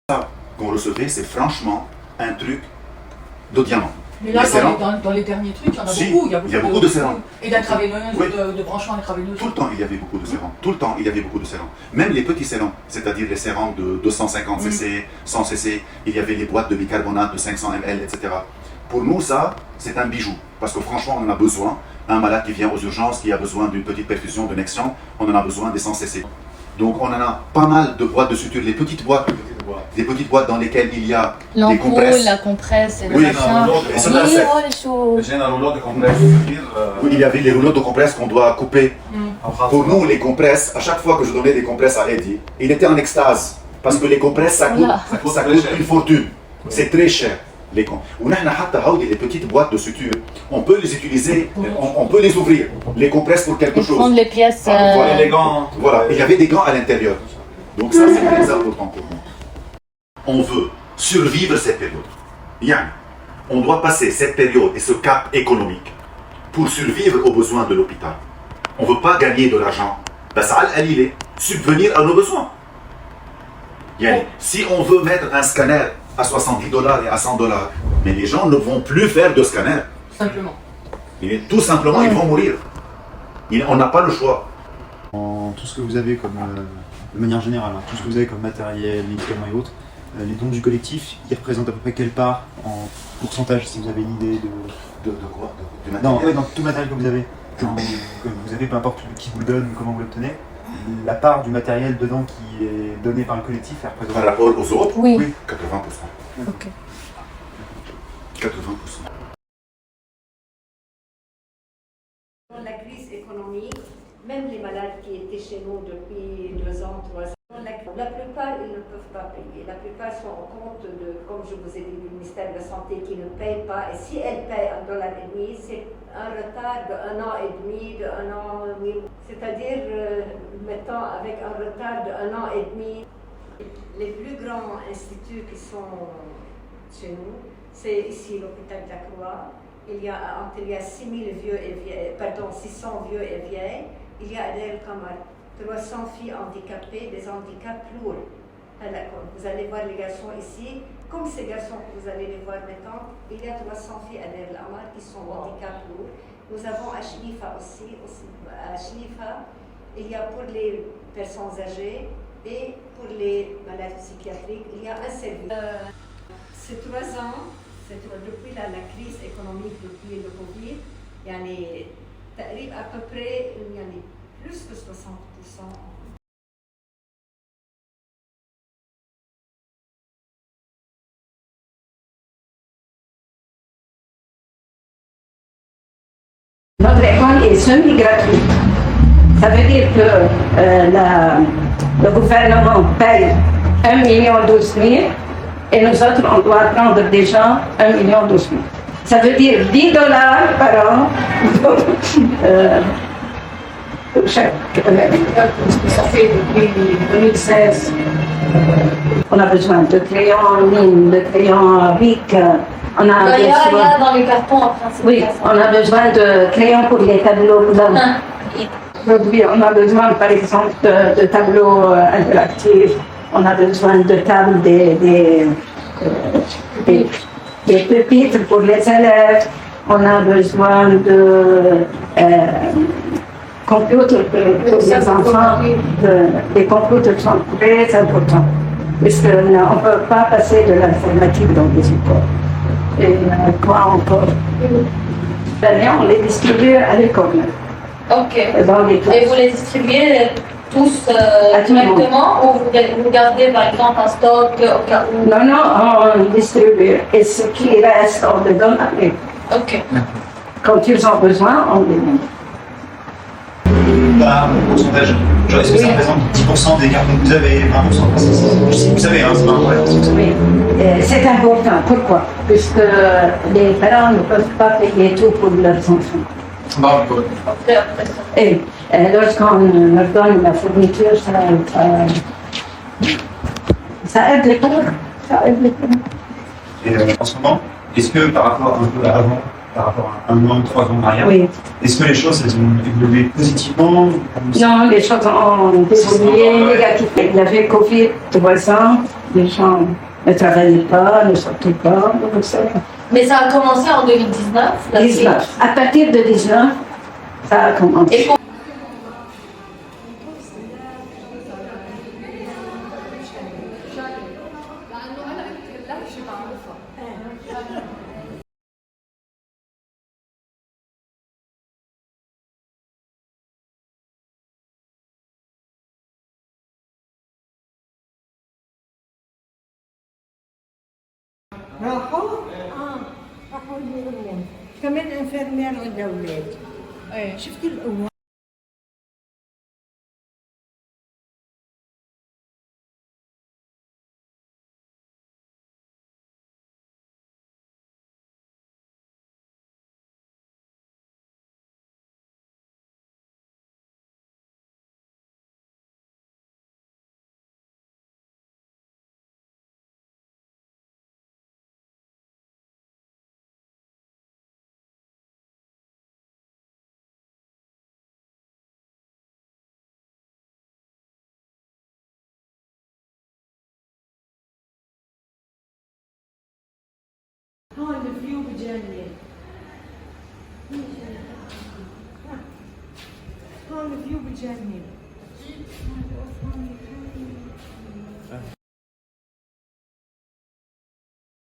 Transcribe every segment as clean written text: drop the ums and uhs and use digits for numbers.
Ça qu'on recevait, c'est franchement un truc de diamant. Mais là, Les serrants, dans les derniers trucs, il y en a si, beaucoup. il y a beaucoup de serrants. Et d'intraveineuses, Oui. de branchements intraveineuses. Tout le temps, il y avait beaucoup de serrants. Tout le temps, il y avait beaucoup de serrants. Même les petits serrants, c'est-à-dire les serrants de 250 cc, 100 cc, il y avait les boîtes de bicarbonate de 500 ml, etc. Pour nous, ça, c'est un bijou. Parce que franchement, on en a besoin. Un malade qui vient aux urgences, qui a besoin d'une petite perfusion de Nexion, on en a besoin des 100 cc. Donc on en a pas mal de boîtes de suture, les petites boîtes, des petites boîtes dans lesquelles il y a des L'ampoule, compresses. la compresse et le Oui, machin. et ça, Oui, c'est- oh les choses. J'ai un rouleau de compresse. Oui, il y avait les rouleaux de compresses qu'on doit couper. Pour nous, les compresses, à chaque fois que je donnais des compresses à Eddie, il était en extase. Parce que les compresses, ça coûte, Voilà. ça coûte une fortune. C'est très cher. Les petites boîtes de suture, on peut les utiliser, on peut les ouvrir, les compresses pour quelque Et chose. prendre les pièces. Voilà. Élégant. Voilà, il y avait des gants à l'intérieur. Donc ça, c'est très important pour nous. On veut survivre cette période. Bien, on doit passer cette période et ce cap économique pour survivre aux besoins de l'hôpital. On ne veut pas gagner de l'argent. Elle est subvenir à nos besoins. Yani, si on veut mettre un scanner à 70 $ et à 100 $, mais les gens ne vont plus faire de scanner. Simplement. Tout simplement, ils vont mourir. On n'a pas le choix. Tout ce que vous avez comme, de manière générale, hein, tout ce que vous avez comme matériel, médicaments et autres, les dons du collectif, ils représentent à peu près quelle part en pourcentage, si vous avez une idée de... De quoi Du Non, matériel. dans tout matériel que vous avez, que vous avez, peu importe qui vous le donne, comment vous l'obtenez, la part du matériel dedans qui est donné par le collectif, elle représente... Par rapport aux autres, Oui. 80%. Ok. 80%. Dans la crise économique, même les malades qui étaient chez nous depuis 2 ans, 3 ans, la plupart, ils ne peuvent pas payer. La plupart sont en compte de, comme je vous ai dit, du ministère de la Santé qui ne paye pas. Et si elle paye $1,50, c'est un retard de 1 an et demi, de 1 an, c'est-à-dire, mettons, avec un retard de 1 an et demi. Les plus grands instituts qui sont chez nous, c'est ici l'hôpital de la Croix. Il y a 600 vieux et vieilles, pardon, 600 vieux et vieilles. Il y a à El Kamar 300 filles handicapées, des handicaps lourds. Alors, vous allez voir les garçons ici, comme ces garçons que vous allez les voir maintenant, il y a 300 filles à El Kamar qui sont handicap lourds. Nous avons à Shnifa aussi. À Shnifa, il y a pour les personnes âgées et pour les malades psychiatriques, il y a un service. Ces 3 ans, depuis la crise économique, depuis le Covid, il y a à peu près plus que 60%. Notre école est semi-gratuite. Ça veut dire que le gouvernement paye 1,12 million et nous autres, on doit prendre déjà 1,12 million. Ça veut dire $10 par an. Ça fait depuis 2016. On a besoin de crayons en ligne, de crayons à bic. On a Il y besoin... a dans les cartons en principe. Oui, on a besoin de crayons pour les tableaux blancs. Aujourd'hui, on a besoin, par exemple, de tableaux interactifs. On a besoin de tables, des pupitres pour les élèves. On a besoin de computers pour les enfants. Les computers sont très importants, puisqu'on ne peut pas passer de l'informatique dans les écoles. Et quoi encore? On les distribue à l'école. Ok. Dans les classes. Et vous les distribuez tous À tout le monde. directement ou vous gardez par exemple un stock au cas où? Non, on distribue. Et ce qui reste, on le donne après. Ok. Quand ils ont besoin, on les donne. Par pourcentage, genre est-ce que ça représente 10% des cartons que vous avez, 20%? Si vous savez, hein, c'est pas un problème. Oui, c'est important. Pourquoi? Puisque les parents ne peuvent pas payer tout pour leurs enfants. Après, Et lorsqu'on leur donne la fourniture, ça aide les parents. Ça aide les parents. Et en ce moment, est-ce que par rapport un peu à avant, par rapport à 1 an, 3 ans en arrière. Oui. Est-ce que les choses elles ont évolué positivement ou Non, les choses ont évolué négativement. Il y avait Covid 3 ans, les gens ne travaillaient pas, ne sortaient pas, tout ça. Mais ça a commencé en 2019. 19. À partir de 19, ça a commencé. Et راحوا راحوا يقولون كمان انفيرمير للاولاد شفتي الاول هون الفيو بجنن هون الفيو بجنن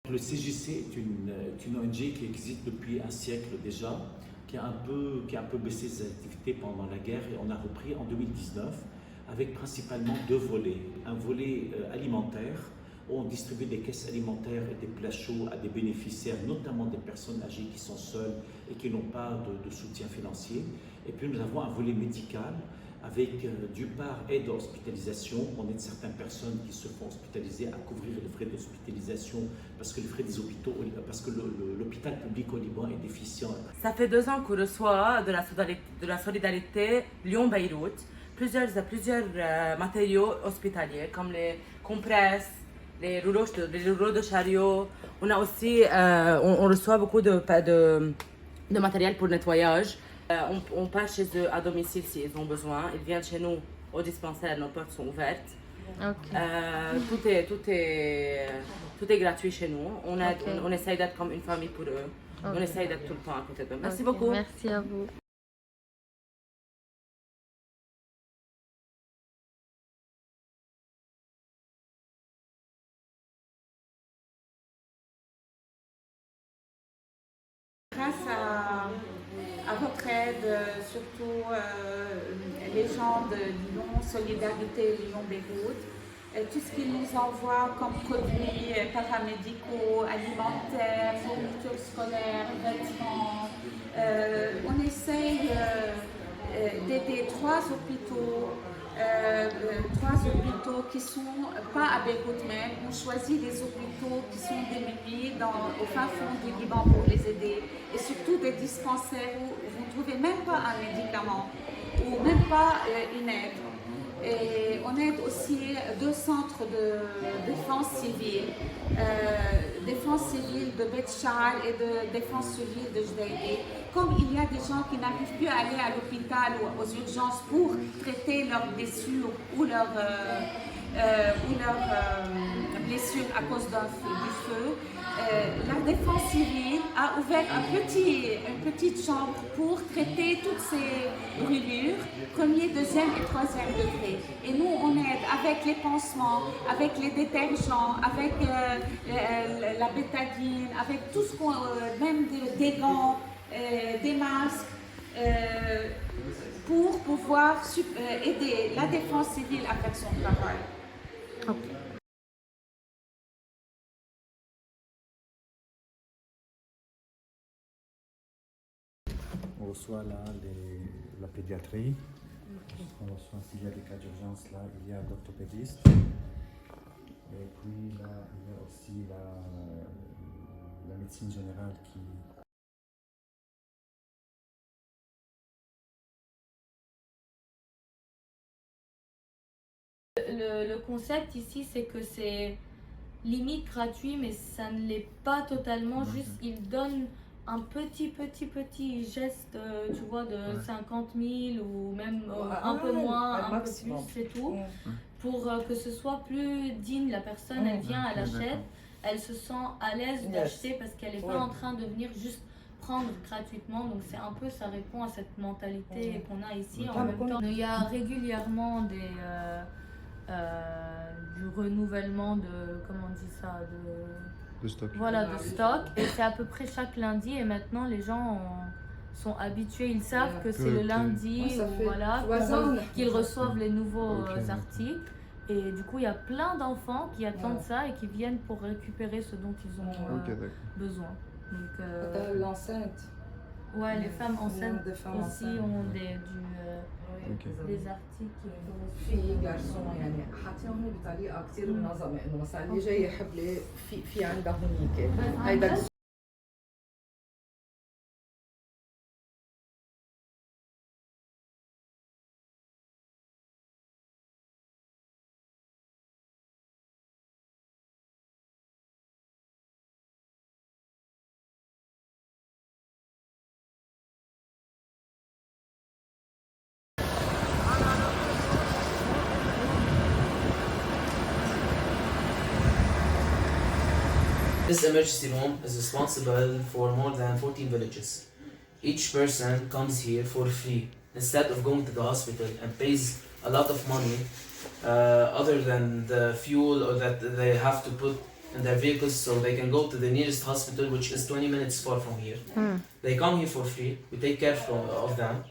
Le CJC est une ONG qui existe depuis un siècle déjà, qui a un peu baissé ses activités pendant la guerre et on a repris en 2019 avec principalement 2 volets. Un volet alimentaire où on distribue des caisses alimentaires et des plats chauds à des bénéficiaires, notamment des personnes âgées qui sont seules et qui n'ont pas de soutien financier. Et puis nous avons un volet médical avec d'une part aide à l'hospitalisation, on aide certaines personnes qui se font hospitaliser à couvrir les frais d'hospitalisation parce que les frais des hôpitaux, parce que l'hôpital public au Liban est déficient. Ça fait 2 ans qu'on reçoit de la solidarité Lyon-Beyrouth plusieurs matériaux hospitaliers comme les compresses, les rouleaux de chariot. On a aussi, on reçoit beaucoup de matériel pour nettoyage. On passe chez eux à domicile s'ils ont besoin. Ils viennent chez nous au dispensaire, nos portes sont ouvertes. Okay. Tout est gratuit chez nous. On essaye d'être comme une famille pour eux. Okay. On essaye d'être tout le temps à côté d'eux. Merci Okay. beaucoup. Merci à vous. Grâce à votre aide, surtout les gens de Lyon, Solidarité Lyon-Beyrouth, tout ce qu'ils nous envoient comme produits paramédicaux, alimentaires, fournitures scolaires, vêtements, on essaye d'aider 3 hôpitaux qui sont pas à Beyrouth même. On choisit des hôpitaux qui sont démunis au fin fond du Liban pour les aider. Et surtout des dispensaires où vous ne trouvez même pas un médicament ou même pas une aide. Et on aide aussi 2 centres de défense civile de Beth Sha'al et de défense civile de Jdeïdi. Comme il y a des gens qui n'arrivent plus à aller à l'hôpital ou aux urgences pour traiter leurs blessures ou leurs blessures à cause du feu, la défense civile a ouvert une petite chambre pour traiter toutes ces brûlures, 1er, 2e et 3e degré. Et nous, on aide avec les pansements, avec les détergents, avec la bétadine, avec tout ce qu'on, même des gants, des masques, pour pouvoir aider la défense civile à faire son travail. Okay. On reçoit là la pédiatrie. On reçoit s'il y a des cas d'urgence, là, il y a l'orthopédiste. Et puis là, il y a aussi la médecine générale qui... Le concept ici, c'est que c'est limite gratuit, mais ça ne l'est pas totalement. Juste, ils donnent un petit geste, tu vois, de 50 000 ou même un peu moins, un peu plus, c'est tout. Pour que ce soit plus digne, la personne, elle vient, elle achète, elle se sent à l'aise d'acheter parce qu'elle n'est pas en train de venir juste prendre gratuitement. Donc c'est un peu, ça répond à cette mentalité qu'on a ici. En même temps, il y a régulièrement du renouvellement de, comment on dit ça, De stock. voilà, de stock. Et c'est à peu près chaque lundi. Et maintenant, les gens sont habitués, ils savent que c'est le lundi, voilà, qu'ils reçoivent les nouveaux articles. Et du coup, il y a plein d'enfants qui attendent ça et qui viennent pour récupérer ce dont ils ont besoin. Donc, l'enceinte. Ouais, les femmes enceintes aussi ont des articles qui في garçon يعني حاطينهم بطريقه كثير منظمه انه مثلا اللي جاي يحب لي في عندهم هيك هيدا This emergency room is responsible for more than 14 villages. Each person comes here for free instead of going to the hospital and pays a lot of money other than the fuel or that they have to put in their vehicles so they can go to the nearest hospital, which is 20 minutes far from here. They come here for free. We take care of them.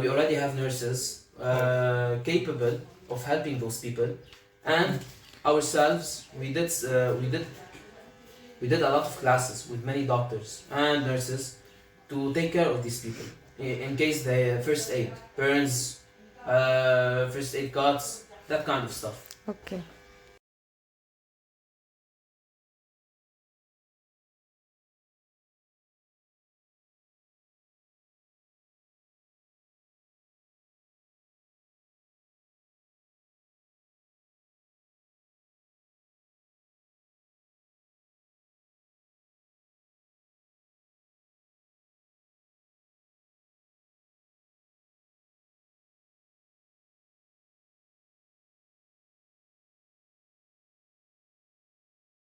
We already have nurses capable of helping those people, and ourselves we did a lot of classes with many doctors and nurses to take care of these people in case they first aid, burns, first aid cuts, that kind of stuff. Okay.